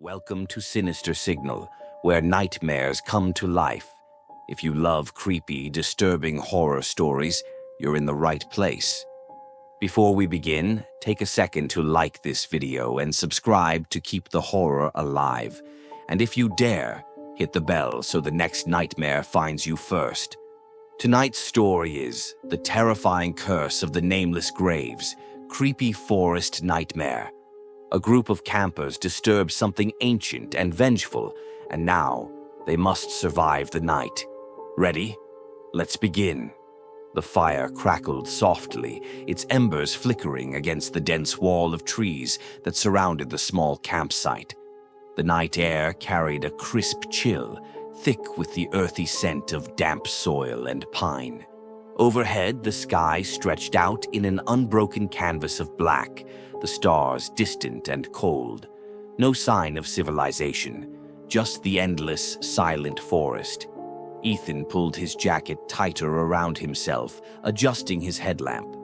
Welcome to Sinister Signal, where nightmares come to life. If you love creepy, disturbing horror stories, you're in the right place. Before we begin, take a second to like this video and subscribe to keep the horror alive. And if you dare, hit the bell so the next nightmare finds you first. Tonight's story is The Terrifying Curse of the Nameless Graves, Creepy Forest Nightmare. A group of campers disturbed something ancient and vengeful, and now they must survive the night. Ready? Let's begin. The fire crackled softly, its embers flickering against the dense wall of trees that surrounded the small campsite. The night air carried a crisp chill, thick with the earthy scent of damp soil and pine. Overhead, the sky stretched out in an unbroken canvas of black, the stars distant and cold. No sign of civilization, just the endless, silent forest. Ethan pulled his jacket tighter around himself, adjusting his headlamp.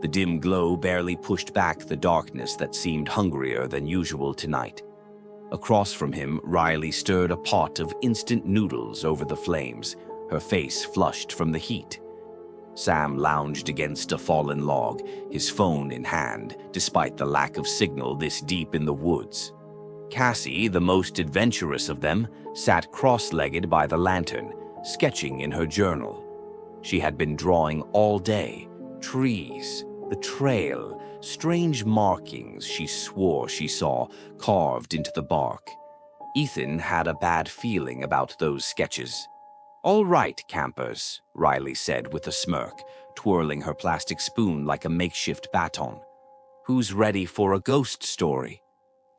The dim glow barely pushed back the darkness that seemed hungrier than usual tonight. Across from him, Riley stirred a pot of instant noodles over the flames, her face flushed from the heat. Sam lounged against a fallen log, his phone in hand, despite the lack of signal this deep in the woods. Cassie, the most adventurous of them, sat cross-legged by the lantern, sketching in her journal. She had been drawing all day, trees, the trail, strange markings she swore she saw carved into the bark. Ethan had a bad feeling about those sketches. "All right, campers," Riley said with a smirk, twirling her plastic spoon like a makeshift baton. "Who's ready for a ghost story?"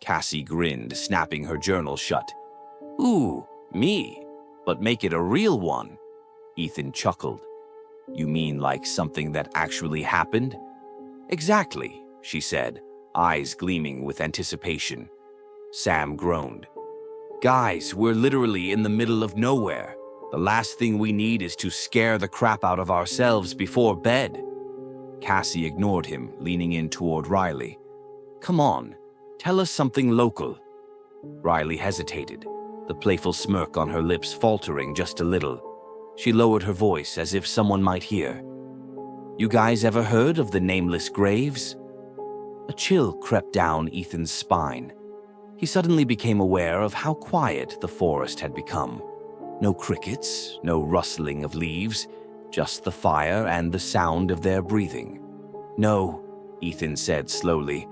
Cassie grinned, snapping her journal shut. "Ooh, me. But make it a real one." Ethan chuckled. "You mean like something that actually happened?" "Exactly," she said, eyes gleaming with anticipation. Sam groaned. "Guys, we're literally in the middle of nowhere. The last thing we need is to scare the crap out of ourselves before bed." Cassie ignored him, leaning in toward Riley. "Come on, tell us something local." Riley hesitated, the playful smirk on her lips faltering just a little. She lowered her voice as if someone might hear. "You guys ever heard of the Nameless Graves?" A chill crept down Ethan's spine. He suddenly became aware of how quiet the forest had become. No crickets, no rustling of leaves, just the fire and the sound of their breathing. "No," Ethan said slowly,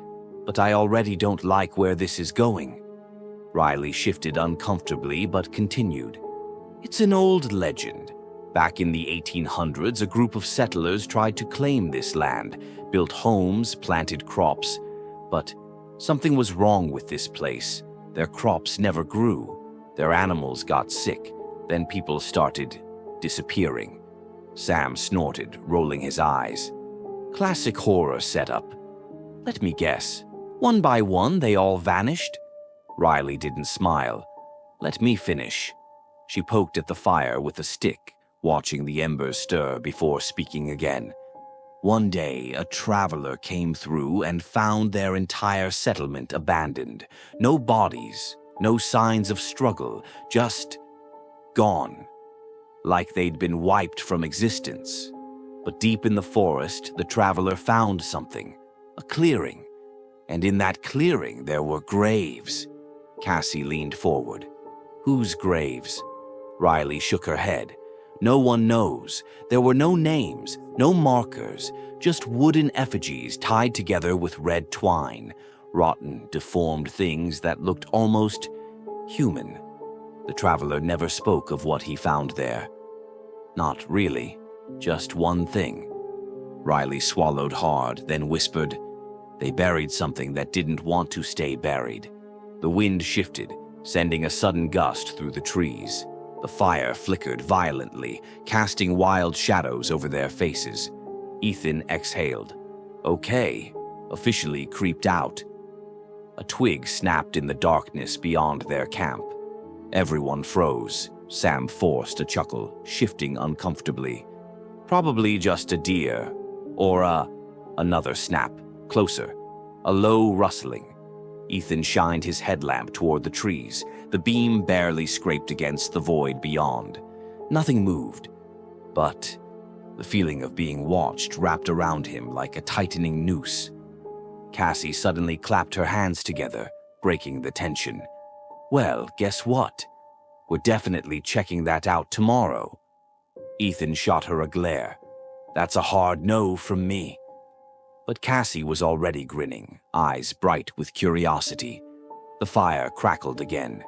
"but I already don't like where this is going." Riley shifted uncomfortably but continued. "It's an old legend. Back in the 1800s, a group of settlers tried to claim this land, built homes, planted crops. But something was wrong with this place. Their crops never grew. Their animals got sick. Then people started disappearing." Sam snorted, rolling his eyes. "Classic horror setup. Let me guess. One by one, they all vanished?" Riley didn't smile. "Let me finish." She poked at the fire with a stick, watching the embers stir before speaking again. "One day, a traveler came through and found their entire settlement abandoned. No bodies, no signs of struggle, just gone. Like they'd been wiped from existence. But deep in the forest, the traveler found something, a clearing. And in that clearing, there were graves." Cassie leaned forward. "Whose graves?" Riley shook her head. "No one knows. There were no names, no markers, just wooden effigies tied together with red twine, rotten, deformed things that looked almost human. The traveler never spoke of what he found there. Not really, just one thing." Riley swallowed hard, then whispered, "They buried something that didn't want to stay buried." The wind shifted, sending a sudden gust through the trees. The fire flickered violently, casting wild shadows over their faces. Ethan exhaled. "Okay," officially creeped out. A twig snapped in the darkness beyond their camp. Everyone froze. Sam forced a chuckle, shifting uncomfortably. "Probably just a deer. Or another snap, closer. A low rustling. Ethan shined his headlamp toward the trees. The beam barely scraped against the void beyond. Nothing moved, but the feeling of being watched wrapped around him like a tightening noose. Cassie suddenly clapped her hands together, breaking the tension. Well, guess what? We're definitely checking that out tomorrow. Ethan shot her a glare. That's a hard no from me. But Cassie was already grinning, eyes bright with curiosity. The fire crackled again.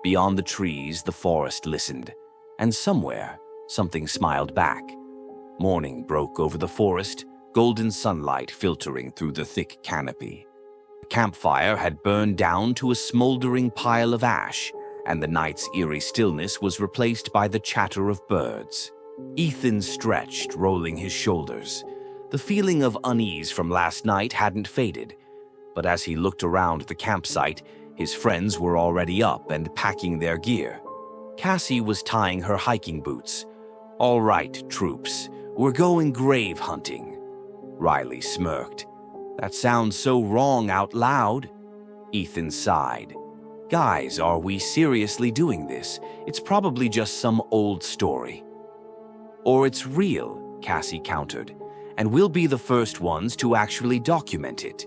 Beyond the trees, the forest listened, and somewhere, something smiled back. Morning broke over the forest, golden sunlight filtering through the thick canopy. The campfire had burned down to a smoldering pile of ash, and the night's eerie stillness was replaced by the chatter of birds. Ethan stretched, rolling his shoulders. The feeling of unease from last night hadn't faded, but as he looked around the campsite, his friends were already up and packing their gear. Cassie was tying her hiking boots. "All right, troops, we're going grave hunting." Riley smirked. "That sounds so wrong out loud." Ethan sighed. "Guys, are we seriously doing this? It's probably just some old story." "Or it's real," Cassie countered, "and we'll be the first ones to actually document it."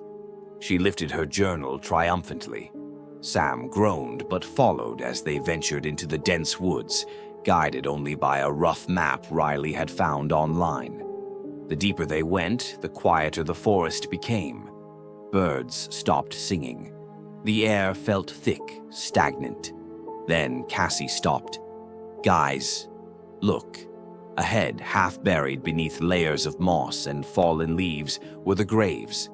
She lifted her journal triumphantly. Sam groaned but followed as they ventured into the dense woods, guided only by a rough map Riley had found online. The deeper they went, the quieter the forest became. Birds stopped singing. The air felt thick, stagnant. Then Cassie stopped. "Guys, look." Ahead, half buried beneath layers of moss and fallen leaves, were the graves.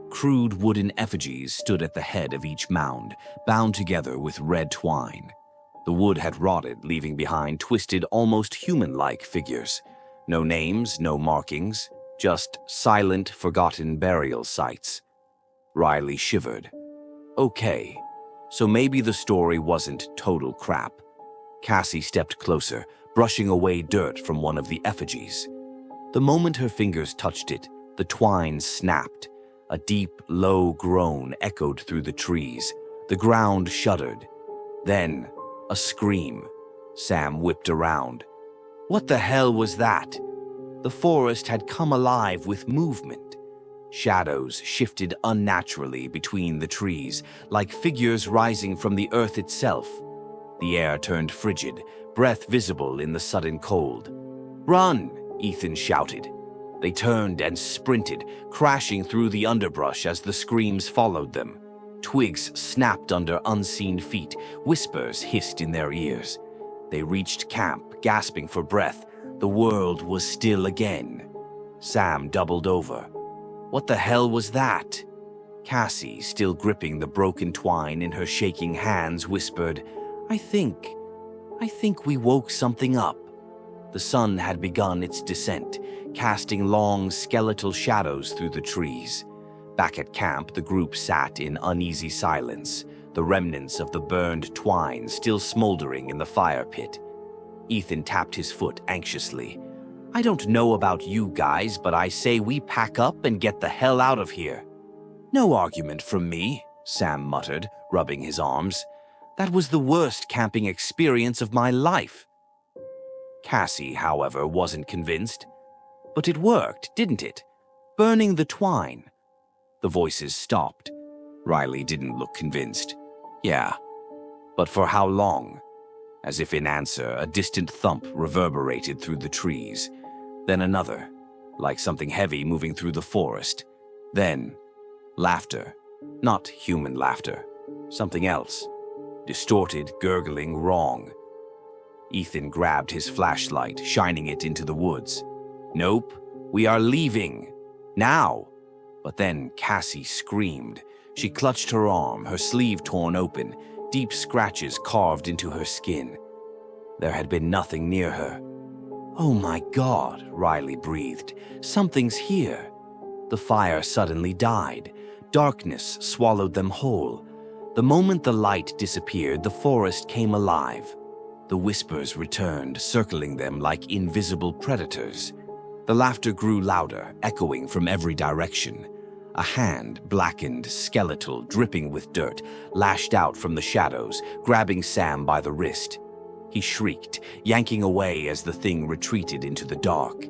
Crude wooden effigies stood at the head of each mound, bound together with red twine. The wood had rotted, leaving behind twisted, almost human-like figures. No names, no markings, just silent, forgotten burial sites. Riley shivered. Okay, so maybe the story wasn't total crap. Cassie stepped closer, brushing away dirt from one of the effigies. The moment her fingers touched it, the twine snapped. A deep, low groan echoed through the trees. The ground shuddered. Then, a scream. Sam whipped around. What the hell was that? The forest had come alive with movement. Shadows shifted unnaturally between the trees, like figures rising from the earth itself. The air turned frigid, breath visible in the sudden cold. "Run!" Ethan shouted. They turned and sprinted, crashing through the underbrush as the screams followed them. Twigs snapped under unseen feet, whispers hissed in their ears. They reached camp, gasping for breath. The world was still again. Sam doubled over. What the hell was that? Cassie, still gripping the broken twine in her shaking hands, whispered, I think we woke something up." The sun had begun its descent, casting long, skeletal shadows through the trees. Back at camp, the group sat in uneasy silence, the remnants of the burned twine still smoldering in the fire pit. Ethan tapped his foot anxiously. "I don't know about you guys, but I say we pack up and get the hell out of here." "No argument from me," Sam muttered, rubbing his arms. "That was the worst camping experience of my life." Cassie, however, wasn't convinced. "But it worked, didn't it? Burning the twine." The voices stopped. Riley didn't look convinced. "Yeah, but for how long?" As if in answer, a distant thump reverberated through the trees. Then another, like something heavy moving through the forest. Then, laughter. Not human laughter. Something else. Distorted, gurgling, wrong. Ethan grabbed his flashlight, shining it into the woods. "Nope, we are leaving. Now!" But then Cassie screamed. She clutched her arm, her sleeve torn open, deep scratches carved into her skin. There had been nothing near her. "Oh my God," Riley breathed. "Something's here." The fire suddenly died. Darkness swallowed them whole. The moment the light disappeared, the forest came alive. The whispers returned, circling them like invisible predators. The laughter grew louder, echoing from every direction. A hand, blackened, skeletal, dripping with dirt, lashed out from the shadows, grabbing Sam by the wrist. He shrieked, yanking away as the thing retreated into the dark.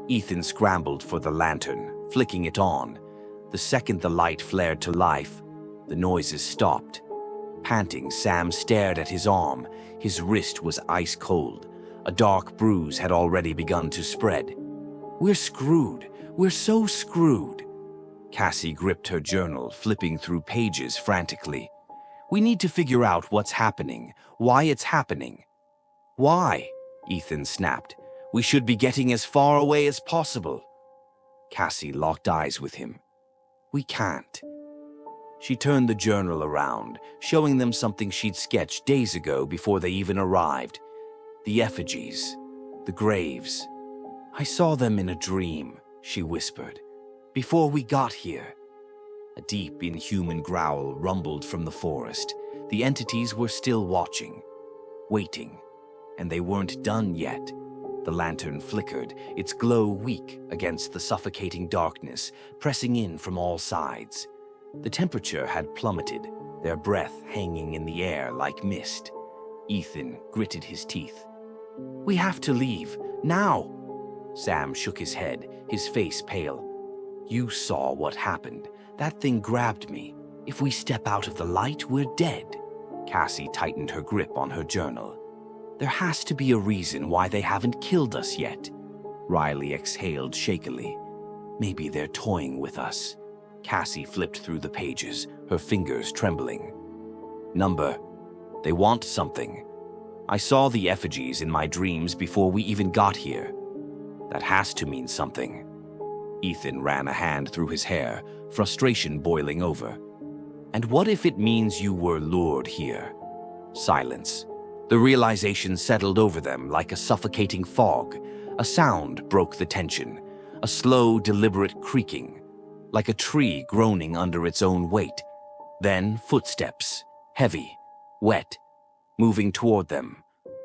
Ethan scrambled for the lantern, flicking it on. The second the light flared to life, the noises stopped. Panting, Sam stared at his arm. His wrist was ice cold. A dark bruise had already begun to spread. "We're screwed. We're so screwed." Cassie gripped her journal, flipping through pages frantically. "We need to figure out what's happening, why it's happening." "Why?" Ethan snapped. "We should be getting as far away as possible." Cassie locked eyes with him. "We can't." She turned the journal around, showing them something she'd sketched days ago before they even arrived. The effigies, the graves. "I saw them in a dream," she whispered, "before we got here." A deep, inhuman growl rumbled from the forest. The entities were still watching, waiting, and they weren't done yet. The lantern flickered, its glow weak against the suffocating darkness, pressing in from all sides. The temperature had plummeted, their breath hanging in the air like mist. Ethan gritted his teeth. "We have to leave, now!" Sam shook his head, his face pale. "You saw what happened. That thing grabbed me. If we step out of the light, we're dead." Cassie tightened her grip on her journal. "There has to be a reason why they haven't killed us yet." Riley exhaled shakily. "Maybe they're toying with us." Cassie flipped through the pages, her fingers trembling. "Number. They want something. I saw the effigies in my dreams before we even got here. That has to mean something." Ethan ran a hand through his hair, frustration boiling over. "And what if it means you were lured here?" Silence. The realization settled over them like a suffocating fog. A sound broke the tension, a slow, deliberate creaking, like a tree groaning under its own weight. Then footsteps, heavy, wet, moving toward them.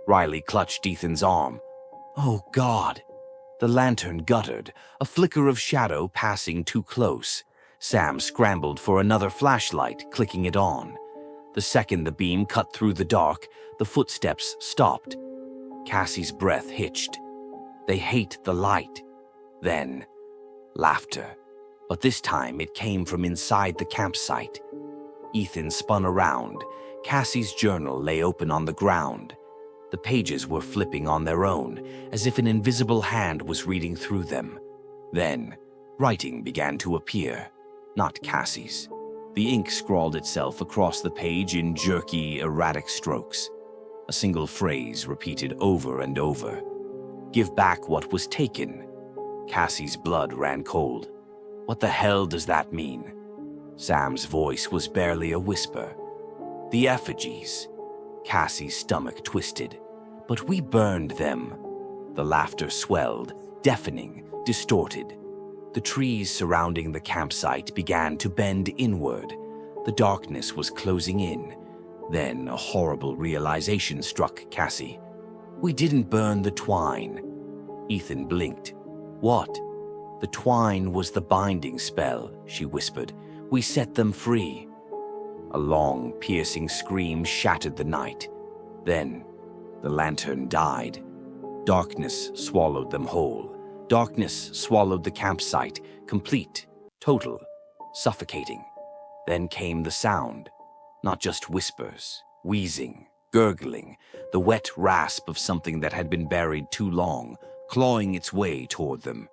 Riley clutched Ethan's arm. "Oh, God!" The lantern guttered, a flicker of shadow passing too close. Sam scrambled for another flashlight, clicking it on. The second the beam cut through the dark, the footsteps stopped. Cassie's breath hitched. "They hate the light." Then, laughter. But this time it came from inside the campsite. Ethan spun around. Cassie's journal lay open on the ground. The pages were flipping on their own, as if an invisible hand was reading through them. Then, writing began to appear, not Cassie's. The ink scrawled itself across the page in jerky, erratic strokes. A single phrase repeated over and over. "Give back what was taken." Cassie's blood ran cold. "What the hell does that mean?" Sam's voice was barely a whisper. "The effigies." Cassie's stomach twisted. "But we burned them." The laughter swelled, deafening, distorted. The trees surrounding the campsite began to bend inward. The darkness was closing in. Then a horrible realization struck Cassie. "We didn't burn the twine." Ethan blinked. "What?" "The twine was the binding spell," she whispered. "We set them free." A long, piercing scream shattered the night. Then, the lantern died. Darkness swallowed them whole. Darkness swallowed the campsite, complete, total, suffocating. Then came the sound, not just whispers, wheezing, gurgling, the wet rasp of something that had been buried too long, clawing its way toward them.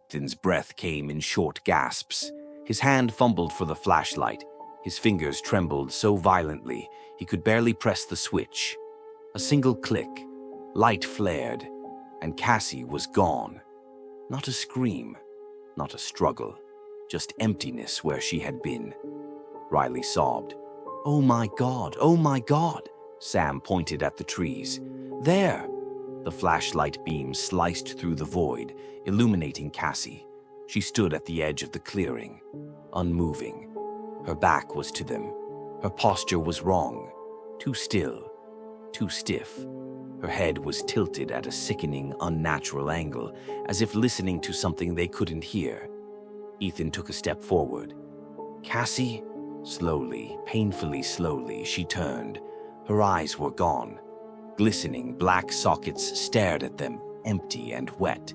Ethan's breath came in short gasps. His hand fumbled for the flashlight. His fingers trembled so violently he could barely press the switch. A single click, light flared, and Cassie was gone. Not a scream, not a struggle, just emptiness where she had been. Riley sobbed. "Oh my God, oh my God!" Sam pointed at the trees. "There!" The flashlight beam sliced through the void, illuminating Cassie. She stood at the edge of the clearing, unmoving. Her back was to them. Her posture was wrong, too still, too stiff. Her head was tilted at a sickening, unnatural angle, as if listening to something they couldn't hear. Ethan took a step forward. Cassie? Slowly, painfully slowly, she turned. Her eyes were gone. Glistening black sockets stared at them, empty and wet.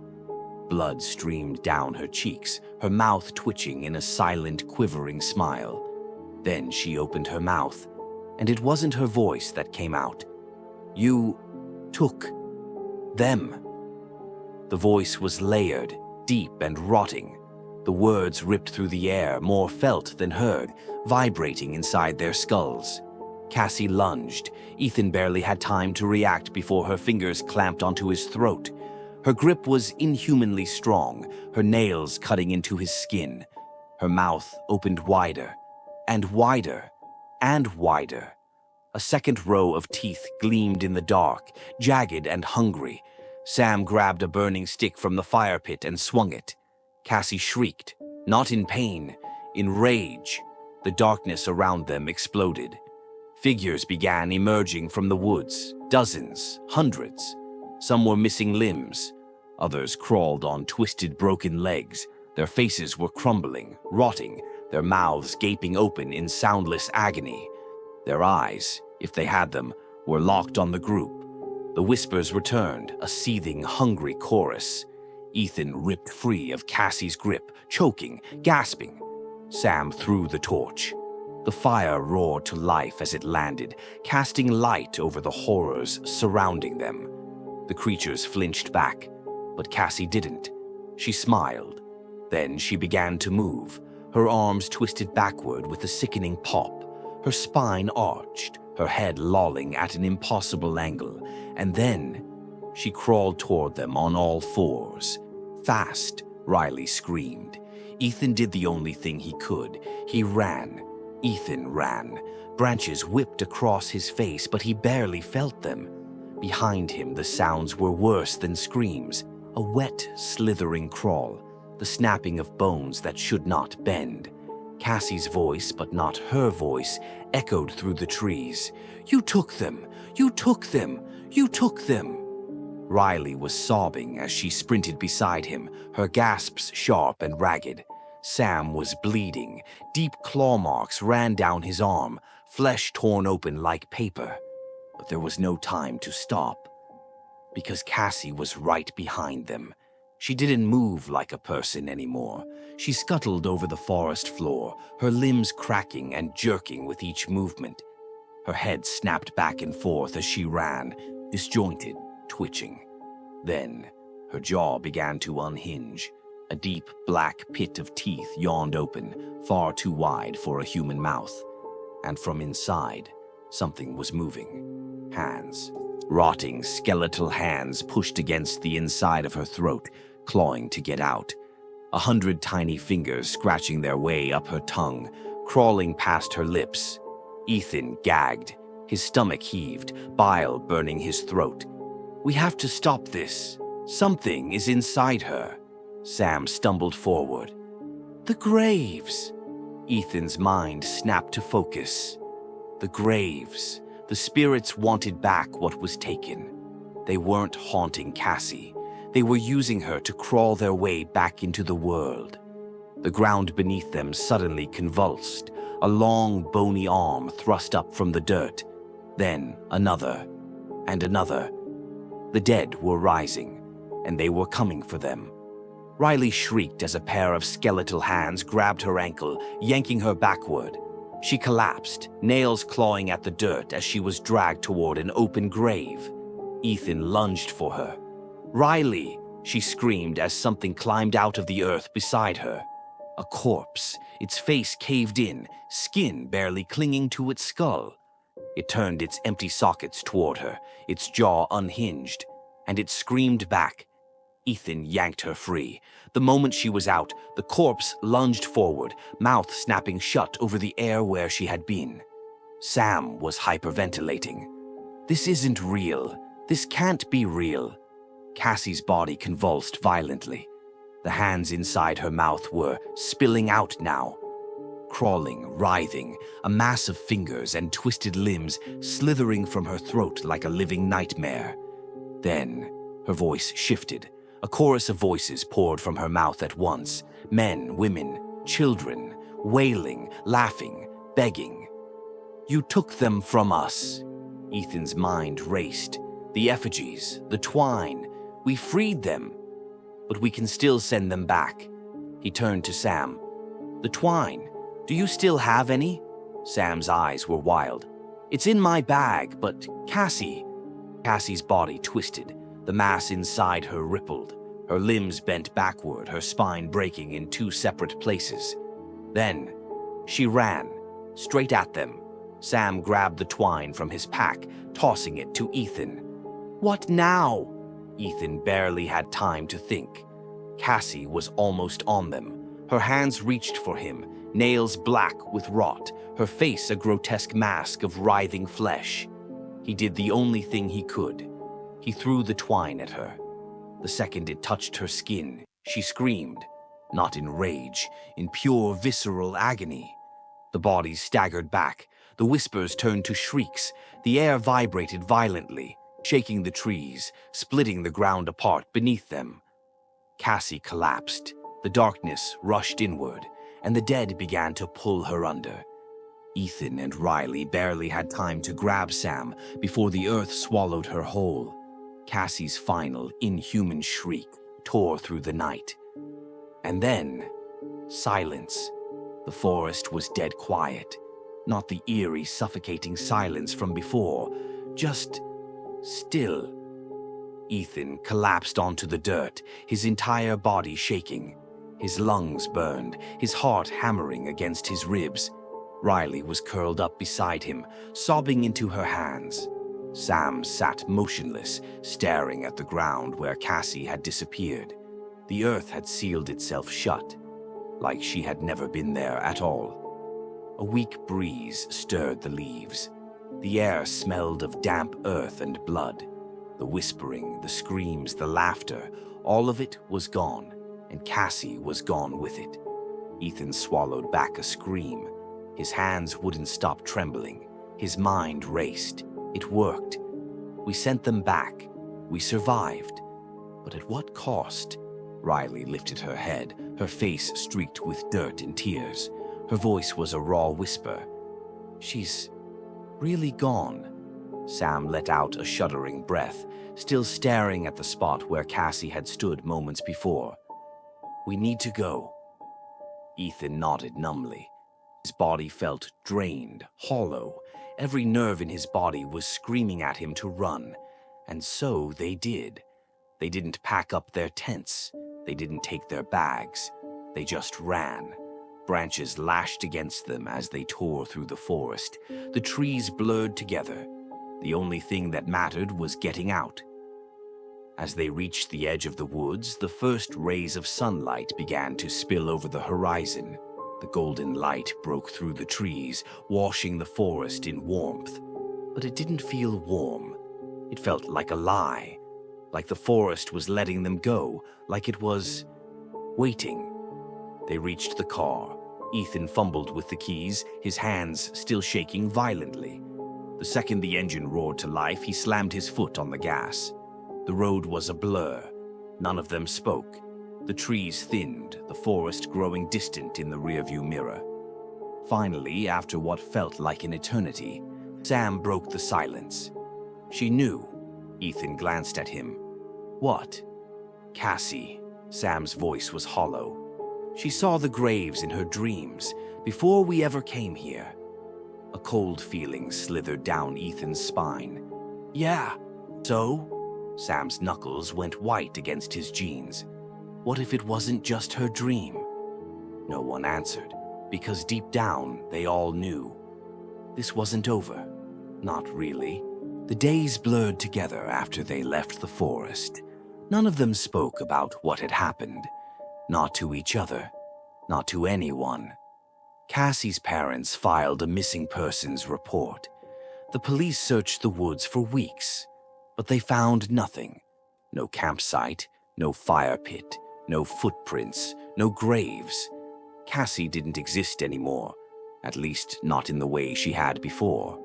Blood streamed down her cheeks, her mouth twitching in a silent, quivering smile. Then she opened her mouth, and it wasn't her voice that came out. You took them. The voice was layered, deep and rotting. The words ripped through the air, more felt than heard, vibrating inside their skulls. Cassie lunged. Ethan barely had time to react before her fingers clamped onto his throat. Her grip was inhumanly strong, her nails cutting into his skin. Her mouth opened wider, and wider, and wider. A second row of teeth gleamed in the dark, jagged and hungry. Sam grabbed a burning stick from the fire pit and swung it. Cassie shrieked, not in pain, in rage. The darkness around them exploded. Figures began emerging from the woods, dozens, hundreds. Some were missing limbs. Others crawled on twisted, broken legs. Their faces were crumbling, rotting, their mouths gaping open in soundless agony. Their eyes, if they had them, were locked on the group. The whispers returned, a seething, hungry chorus. Ethan ripped free of Cassie's grip, choking, gasping. Sam threw the torch. The fire roared to life as it landed, casting light over the horrors surrounding them. The creatures flinched back, but Cassie didn't. She smiled. Then she began to move, her arms twisted backward with a sickening pop, her spine arched, her head lolling at an impossible angle, and then she crawled toward them on all fours. Fast, Riley screamed. Ethan did the only thing he could. He ran. Ethan ran. Branches whipped across his face, but he barely felt them. Behind him, the sounds were worse than screams. A wet, slithering crawl, the snapping of bones that should not bend. Cassie's voice, but not her voice, echoed through the trees. You took them! You took them! You took them! Riley was sobbing as she sprinted beside him, her gasps sharp and ragged. Sam was bleeding. Deep claw marks ran down his arm, flesh torn open like paper. But there was no time to stop, because Cassie was right behind them. She didn't move like a person anymore. She scuttled over the forest floor, her limbs cracking and jerking with each movement. Her head snapped back and forth as she ran, disjointed, twitching. Then, her jaw began to unhinge. A deep, black pit of teeth yawned open, far too wide for a human mouth. And from inside, something was moving. Hands. Rotting, skeletal hands pushed against the inside of her throat, clawing to get out. 100 tiny fingers scratching their way up her tongue, crawling past her lips. Ethan gagged. His stomach heaved, bile burning his throat. We have to stop this. Something is inside her. Sam stumbled forward. The graves. Ethan's mind snapped to focus. The graves. The spirits wanted back what was taken. They weren't haunting Cassie. They were using her to crawl their way back into the world. The ground beneath them suddenly convulsed. A long, bony arm thrust up from the dirt. Then another, and another. The dead were rising, and they were coming for them. Riley shrieked as a pair of skeletal hands grabbed her ankle, yanking her backward. She collapsed, nails clawing at the dirt as she was dragged toward an open grave. Ethan lunged for her. Riley, she screamed as something climbed out of the earth beside her. A corpse, its face caved in, skin barely clinging to its skull. It turned its empty sockets toward her, its jaw unhinged, and it screamed back. Ethan yanked her free. The moment she was out, the corpse lunged forward, mouth snapping shut over the air where she had been. Sam was hyperventilating. This isn't real. This can't be real. Cassie's body convulsed violently. The hands inside her mouth were spilling out now. Crawling, writhing, a mass of fingers and twisted limbs slithering from her throat like a living nightmare. Then her voice shifted. A chorus of voices poured from her mouth at once. Men, women, children, wailing, laughing, begging. "You took them from us." Ethan's mind raced. "The effigies, the twine, we freed them, but we can still send them back." He turned to Sam. "The twine, do you still have any?" Sam's eyes were wild. "It's in my bag, but Cassie..." Cassie's body twisted. The mass inside her rippled. Her limbs bent backward, her spine breaking in two separate places. Then, she ran, straight at them. Sam grabbed the twine from his pack, tossing it to Ethan. "What now?" Ethan barely had time to think. Cassie was almost on them. Her hands reached for him, nails black with rot, her face a grotesque mask of writhing flesh. He did the only thing he could. He threw the twine at her. The second it touched her skin, she screamed, not in rage, in pure visceral agony. The bodies staggered back. The whispers turned to shrieks. The air vibrated violently, shaking the trees, splitting the ground apart beneath them. Cassie collapsed. The darkness rushed inward, and the dead began to pull her under. Ethan and Riley barely had time to grab Sam before the earth swallowed her whole. Cassie's final, inhuman shriek tore through the night. And then, silence. The forest was dead quiet. Not the eerie, suffocating silence from before, just still. Ethan collapsed onto the dirt, his entire body shaking. His lungs burned, his heart hammering against his ribs. Riley was curled up beside him, sobbing into her hands. Sam sat motionless, staring at the ground where Cassie had disappeared. The earth had sealed itself shut, like she had never been there at all. A weak breeze stirred the leaves. The air smelled of damp earth and blood. The whispering, the screams, the laughter, all of it was gone, and Cassie was gone with it. Ethan swallowed back a scream. His hands wouldn't stop trembling. His mind raced. It worked. We sent them back. We survived. But at what cost? Riley lifted her head, her face streaked with dirt and tears. Her voice was a raw whisper. "She's really gone." Sam let out a shuddering breath, still staring at the spot where Cassie had stood moments before. "We need to go." Ethan nodded numbly. His body felt drained, hollow. Every nerve in his body was screaming at him to run. And so they did. They didn't pack up their tents. They didn't take their bags. They just ran. Branches lashed against them as they tore through the forest. The trees blurred together. The only thing that mattered was getting out. As they reached the edge of the woods, the first rays of sunlight began to spill over the horizon. The golden light broke through the trees, washing the forest in warmth. But it didn't feel warm. It felt like a lie, like the forest was letting them go, like it was waiting. They reached the car. Ethan fumbled with the keys, his hands still shaking violently. The second the engine roared to life, he slammed his foot on the gas. The road was a blur. None of them spoke. The trees thinned, the forest growing distant in the rearview mirror. Finally, after what felt like an eternity, Sam broke the silence. "She knew." Ethan glanced at him. "What?" "Cassie." Sam's voice was hollow. "She saw the graves in her dreams, before we ever came here." A cold feeling slithered down Ethan's spine. "Yeah, so?" Sam's knuckles went white against his jeans. What if it wasn't just her dream? No one answered, because deep down they all knew. This wasn't over. Not really. The days blurred together after they left the forest. None of them spoke about what had happened. Not to each other. Not to anyone. Cassie's parents filed a missing persons report. The police searched the woods for weeks, but they found nothing. No campsite, no fire pit, no footprints, no graves. Cassie didn't exist anymore, at least not in the way she had before.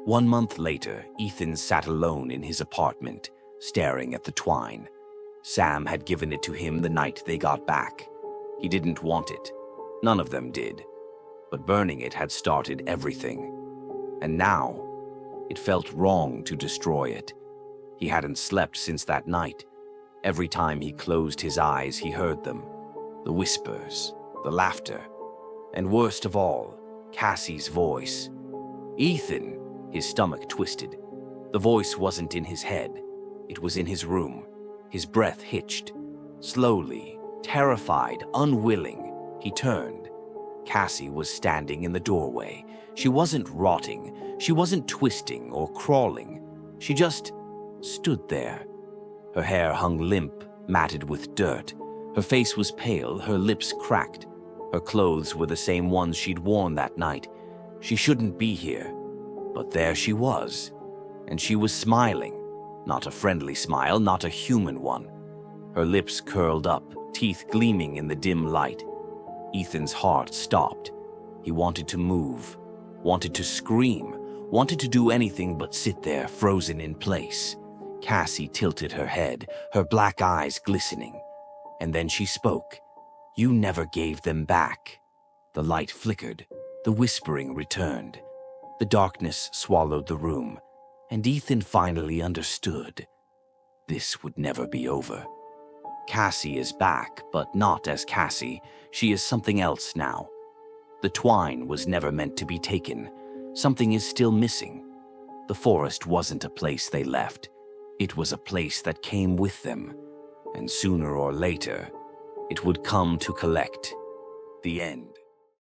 1 month later, Ethan sat alone in his apartment, staring at the twine. Sam had given it to him the night they got back. He didn't want it. None of them did, but burning it had started everything. And now, it felt wrong to destroy it. He hadn't slept since that night. Every time he closed his eyes, he heard them. The whispers, the laughter, and worst of all, Cassie's voice. Ethan, his stomach twisted. The voice wasn't in his head. It was in his room. His breath hitched. Slowly, terrified, unwilling, he turned. Cassie was standing in the doorway. She wasn't rotting. She wasn't twisting or crawling. She just stood there. Her hair hung limp, matted with dirt. Her face was pale, her lips cracked. Her clothes were the same ones she'd worn that night. She shouldn't be here, but there she was. And she was smiling. Not a friendly smile, not a human one. Her lips curled up, teeth gleaming in the dim light. Ethan's heart stopped. He wanted to move, wanted to scream, wanted to do anything but sit there, frozen in place. Cassie tilted her head, her black eyes glistening. And then she spoke. "You never gave them back." The light flickered. The whispering returned. The darkness swallowed the room. And Ethan finally understood. This would never be over. Cassie is back, but not as Cassie. She is something else now. The twine was never meant to be taken. Something is still missing. The forest wasn't a place they left. It was a place that came with them. And sooner or later, it would come to collect. The end.